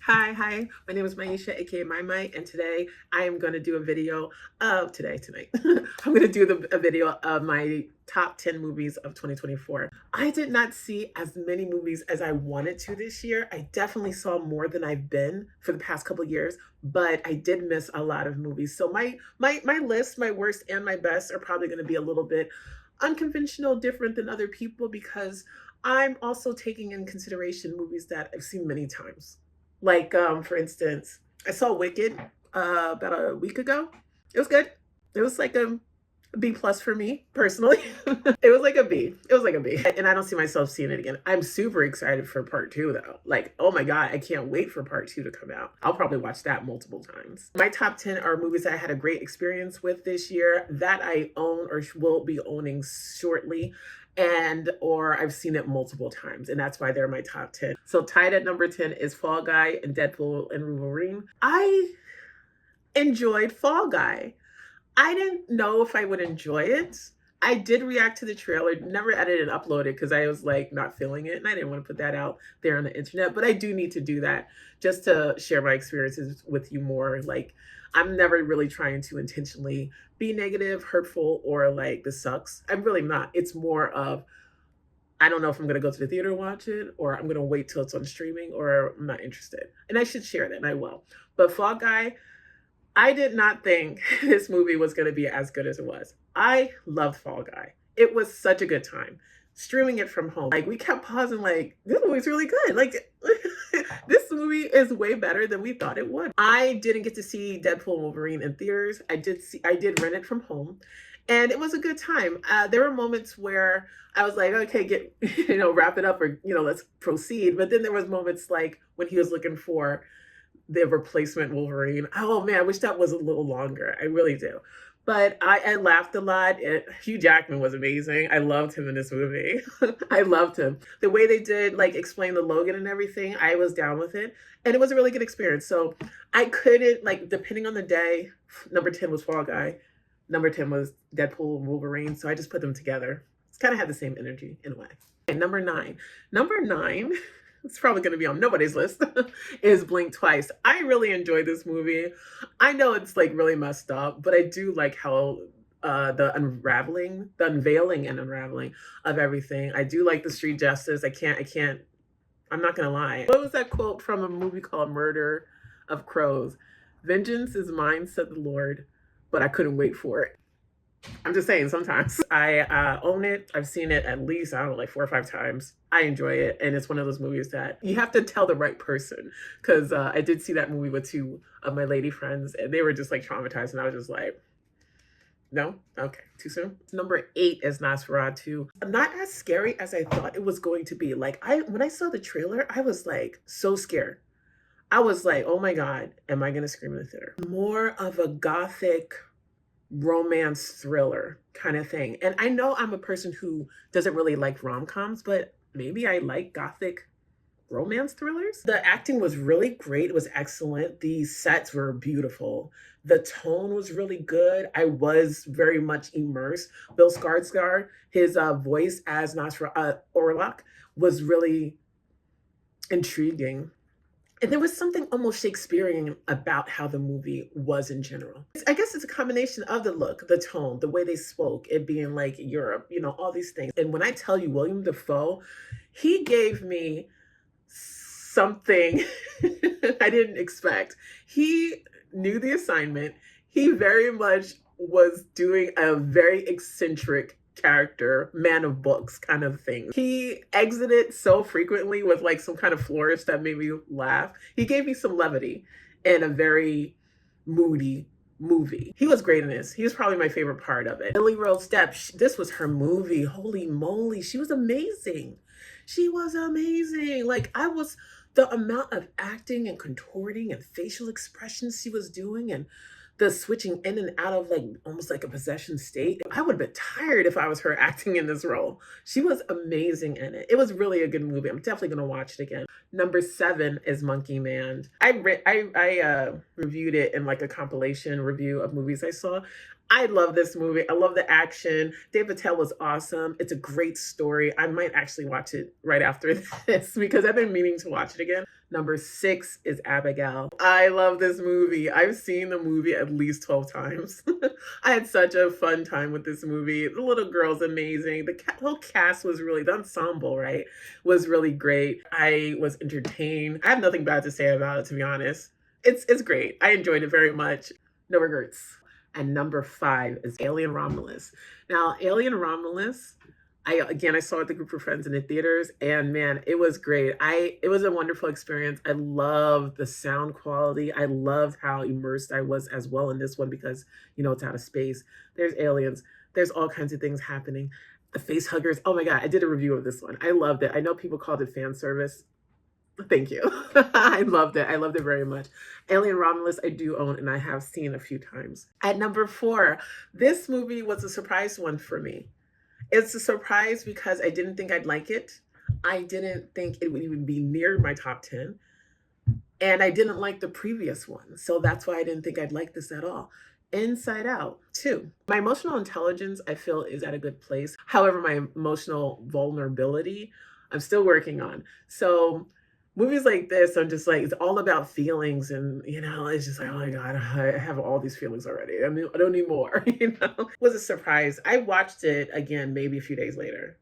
Hi. My name is Maisha, aka My, and today I am going to do a video of tonight. I'm going to do a video of my top 10 movies of 2024. I did not see as many movies as I wanted to this year. I definitely saw more than I've been for the past couple of years, but I did miss a lot of movies. So my list, my worst and my best, are probably going to be a little bit unconventional, different than other people because I'm also taking in consideration movies that I've seen many times. Like, for instance, I saw Wicked about a week ago. It was good. It was like a B plus for me personally. It was like a B. It was like a B. And I don't see myself seeing it again. I'm super excited for part two though. Like, oh my God, I can't wait for part two to come out. I'll probably watch that multiple times. My top 10 are movies that I had a great experience with this year that I own or will be owning shortly, and or I've seen it multiple times, and that's why they're my top 10. So tied at number 10 is Fall Guy and Deadpool and Wolverine. I enjoyed Fall Guy. I didn't know if I would enjoy it. I did react to the trailer, never edited and uploaded because I was like not feeling it and I didn't want to put that out there on the internet, but I do need to do that just to share my experiences with you more. Like, I'm never really trying to intentionally be negative, hurtful, or like this sucks. I'm really not. It's more of, I don't know if I'm going to go to the theater and watch it, or I'm going to wait till it's on streaming, or I'm not interested. And I should share that, and I will. But Fall Guy, I did not think this movie was going to be as good as it was. I loved Fall Guy. It was such a good time. Streaming it from home. Like, we kept pausing, like, this movie's really good. Like, this movie is way better than we thought it would. I didn't get to see Deadpool and Wolverine in theaters. I did rent it from home. And it was a good time. There were moments where I was like, okay, wrap it up, or, let's proceed. But then there was moments like when he was looking for the replacement Wolverine. Oh man, I wish that was a little longer. I really do. But I laughed a lot. Hugh Jackman was amazing. I loved him in this movie. I loved him. The way they did, like, explain the Logan and everything, I was down with it. And it was a really good experience. So I couldn't, like, depending on the day, number 10 was Fall Guy. Number 10 was Deadpool and Wolverine. So I just put them together. It's kind of had the same energy in a way. And number 9. Number 9... it's probably going to be on nobody's list, is Blink Twice. I really enjoyed this movie. I know it's like really messed up, but I do like how the unveiling and unraveling of everything. I do like the street justice. I'm not going to lie. What was that quote from a movie called Murder of Crows? Vengeance is mine, said the Lord, but I couldn't wait for it. I'm just saying, sometimes I own it. I've seen it at least, I don't know, like 4 or 5 times. I enjoy it. And it's one of those movies that you have to tell the right person. Because I did see that movie with 2 of my lady friends, and they were just like traumatized. And I was just like, no? Okay, too soon? Number 8 is Nas Ratu. Not as scary as I thought it was going to be. Like, when I saw the trailer, I was like so scared. I was like, oh my God, am I going to scream in the theater? More of a gothic romance thriller kind of thing. And I know I'm a person who doesn't really like rom-coms, but maybe I like gothic romance thrillers. The acting was really great. It was excellent. The sets were beautiful. The tone was really good. I was very much immersed. Bill Skarsgård, his voice as Orlok was really intriguing. And there was something almost Shakespearean about how the movie was in general. I guess it's a combination of the look, the tone, the way they spoke, it being like Europe, all these things. And when I tell you William Dafoe, he gave me something I didn't expect. He knew the assignment. He very much was doing a very eccentric character, man of books kind of thing. He exited so frequently with like some kind of flourish that made me laugh. He gave me some levity in a very moody movie. He was great in this. He was probably my favorite part of it. Lily Rose Depp, this was her movie. Holy moly, she was amazing. She was amazing. Like, the amount of acting and contorting and facial expressions she was doing, and the switching in and out of like almost like a possession state. I would have been tired if I was her acting in this role. She was amazing in it. It was really a good movie. I'm definitely going to watch it again. Number 7 is Monkey Man. I reviewed it in like a compilation review of movies I saw. I love this movie. I love the action. Dave Patel was awesome. It's a great story. I might actually watch it right after this because I've been meaning to watch it again. Number 6 is Abigail. I love this movie. I've seen the movie at least 12 times. I had such a fun time with this movie. The little girl's amazing. The whole cast was really, the ensemble, right, was really great. I was entertained. I have nothing bad to say about it, to be honest. It's great. I enjoyed it very much. No regrets. And number 5 is Alien Romulus. Now, Alien Romulus, I saw it with a group of friends in the theaters, and man, it was great. It was a wonderful experience. I loved the sound quality. I loved how immersed I was as well in this one because, you know, it's out of space. There's aliens. There's all kinds of things happening. The face huggers. Oh my God, I did a review of this one. I loved it. I know people called it fan service. Thank you. I loved it. I loved it very much. Alien Romulus, I do own, and I have seen a few times. At number 4, this movie was a surprise one for me. It's a surprise because I didn't think I'd like it. I didn't think it would even be near my top 10. And I didn't like the previous one. So that's why I didn't think I'd like this at all. Inside Out 2. My emotional intelligence, I feel, is at a good place. However, my emotional vulnerability, I'm still working on. So movies like this, I'm just like, it's all about feelings, and you know, it's just like, oh my God, I have all these feelings already. I mean, I don't need more. You know, it was a surprise. I watched it again maybe a few days later.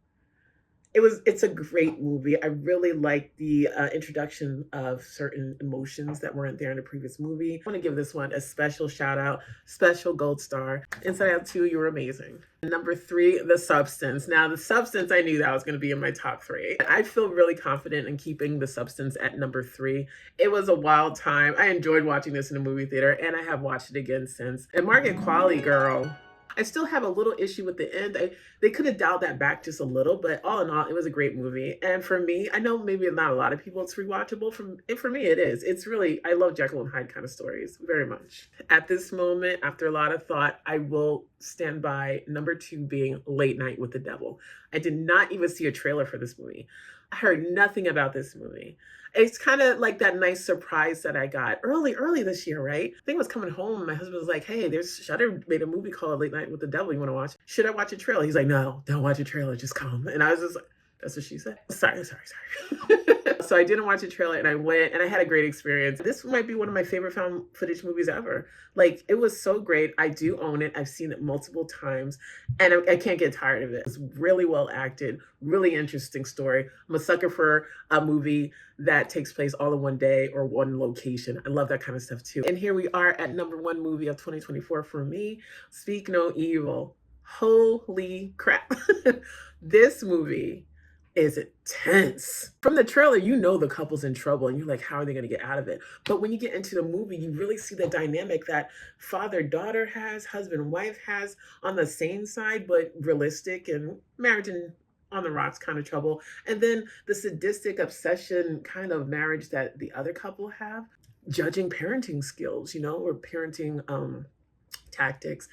It's a great movie. I really like the introduction of certain emotions that weren't there in the previous movie. I want to give this one a special shout out, special gold star. Inside Out 2, you were amazing. Number 3, The Substance. Now, The Substance, I knew that was going to be in my top 3. I feel really confident in keeping The Substance at number 3. It was a wild time. I enjoyed watching this in a movie theater, and I have watched it again since. And Margaret Qualley, girl, I still have a little issue with the end. They could have dialed that back just a little, but all in all, it was a great movie. And for me, I know maybe not a lot of people it's rewatchable. For me, it is. It's really, I love Jekyll and Hyde kind of stories very much. At this moment, after a lot of thought, I will stand by number 2 being Late Night with the Devil. I did not even see a trailer for this movie. I heard nothing about this movie. It's kind of like that nice surprise that I got early this year, right? I think I was coming home and my husband was like, hey, there's Shudder made a movie called Late Night with the Devil. You want to watch? Should I watch a trailer? He's like, no, don't watch a trailer. Just come. And I was just like, that's what she said. Sorry. So I didn't watch a trailer, and I went, and I had a great experience. This might be one of my favorite found footage movies ever. Like, it was so great. I do own it. I've seen it multiple times, and I can't get tired of it. It's really well acted, really interesting story. I'm a sucker for a movie that takes place all in one day or one location. I love that kind of stuff too. And here we are at number 1 movie of 2024 for me, Speak No Evil. Holy crap. This movie is intense. From the trailer, you know the couple's in trouble and you're like, how are they going to get out of it? But when you get into the movie, you really see the dynamic that father-daughter has, husband-wife has on the same side, but realistic, and marriage and on the rocks kind of trouble. And then the sadistic obsession kind of marriage that the other couple have, judging parenting skills, you know, or parenting tactics,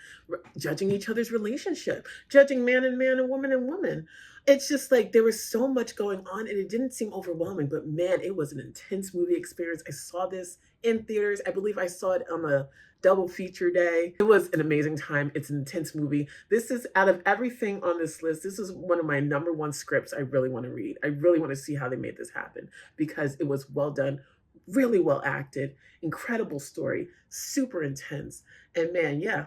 judging each other's relationship, judging man and woman and woman. It's just like there was so much going on, and it didn't seem overwhelming, but man, it was an intense movie experience. I saw this in theaters. I believe I saw it on a double feature day. It was an amazing time. It's an intense movie. This is, out of everything on this list, this is one of my number 1 scripts I really want to read. I really want to see how they made this happen because it was well done, really well acted, incredible story, super intense. And man, yeah.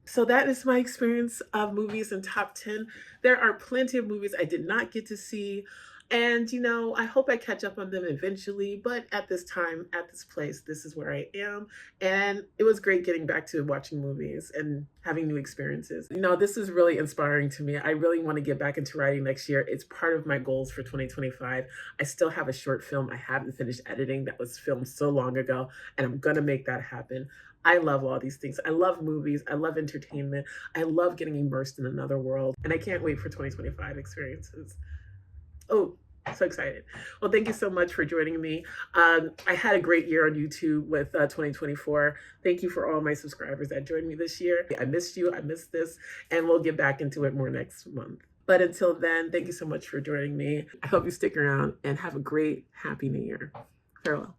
So that is my experience of movies in top 10. There are plenty of movies I did not get to see. And, you know, I hope I catch up on them eventually. But at this time, at this place, this is where I am. And it was great getting back to watching movies and having new experiences. You know, this is really inspiring to me. I really want to get back into writing next year. It's part of my goals for 2025. I still have a short film I haven't finished editing that was filmed so long ago, and I'm going to make that happen. I love all these things. I love movies. I love entertainment. I love getting immersed in another world. And I can't wait for 2025 experiences. Oh, so excited. Well, thank you so much for joining me. I had a great year on YouTube with 2024. Thank you for all my subscribers that joined me this year. I missed you. I missed this. And we'll get back into it more next month. But until then, thank you so much for joining me. I hope you stick around and have a great, happy new year. Farewell.